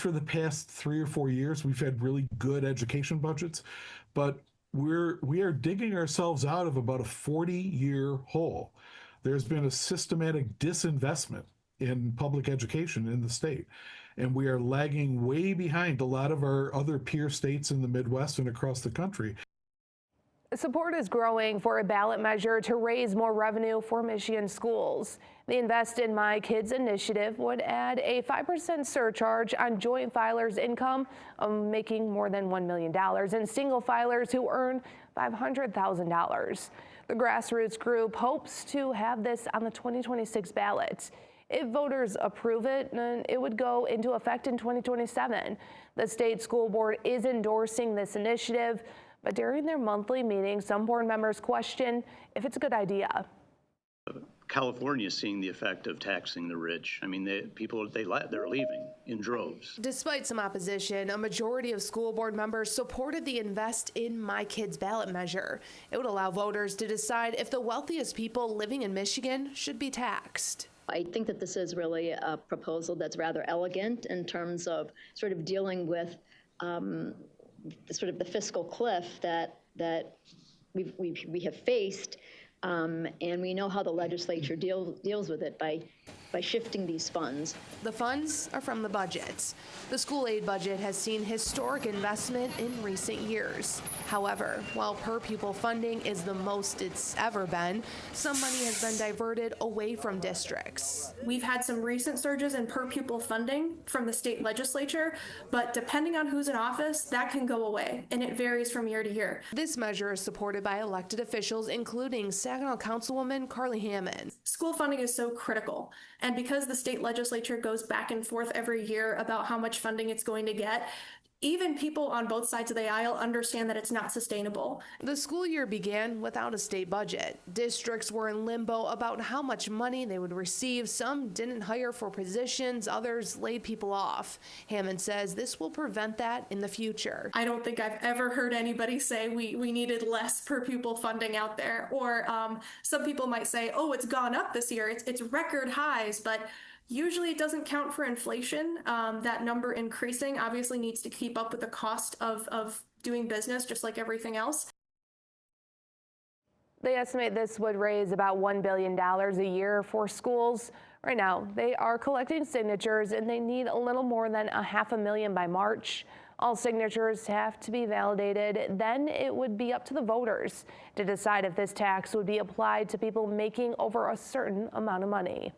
for the past 3 or 4 years, we've had really good education budgets, but we are digging ourselves out of about a 40-year hole. There's been a systematic disinvestment in public education in the state, and we are lagging way behind a lot of our other peer states in the Midwest and across the country. Support is growing for a ballot measure to raise more revenue for Michigan schools. The Invest in My Kids initiative would add a 5% surcharge on joint filers' income making more than $1 million and single filers who earn $500,000. The grassroots group hopes to have this on the 2026 ballot. If voters approve it, it would go into effect in 2027. The state school board is endorsing this initiative, but during their monthly meeting, some board members question if it's a good idea. California is seeing the effect of taxing the rich. I mean, they're leaving in droves. Despite some opposition, a majority of school board members supported the Invest in My Kids ballot measure. It would allow voters to decide if the wealthiest people living in Michigan should be taxed. I think that this is really a proposal that's rather elegant in terms of sort of dealing with sort of the fiscal cliff that we have faced, and we know how the legislature deals with it by shifting these funds. The funds are from the budget. The school aid budget has seen historic investment in recent years. However, while per pupil funding is the most it's ever been, some money has been diverted away from districts. We've had some recent surges in per pupil funding from the state legislature, but depending on who's in office, that can go away, and it varies from year to year. This measure is supported by elected officials, including Saginaw Councilwoman Carly Hammond. School funding is so critical, and because the state legislature goes back and forth every year about how much funding it's going to get, even people on both sides of the aisle understand that it's not sustainable. The school year began without a state budget. Districts were in limbo about how much money they would receive. Some didn't hire for positions, others laid people off. Hammond says this will prevent that in the future. I don't think I've ever heard anybody say we needed less per pupil funding out there. Or some people might say, oh, it's gone up this year. It's record highs, but usually it doesn't count for inflation. That number increasing obviously needs to keep up with the cost of doing business, just like everything else. They estimate this would raise about $1 billion a year for schools. Right now, they are collecting signatures and they need a little more than 500,000 by March. All signatures have to be validated. Then it would be up to the voters to decide if this tax would be applied to people making over a certain amount of money.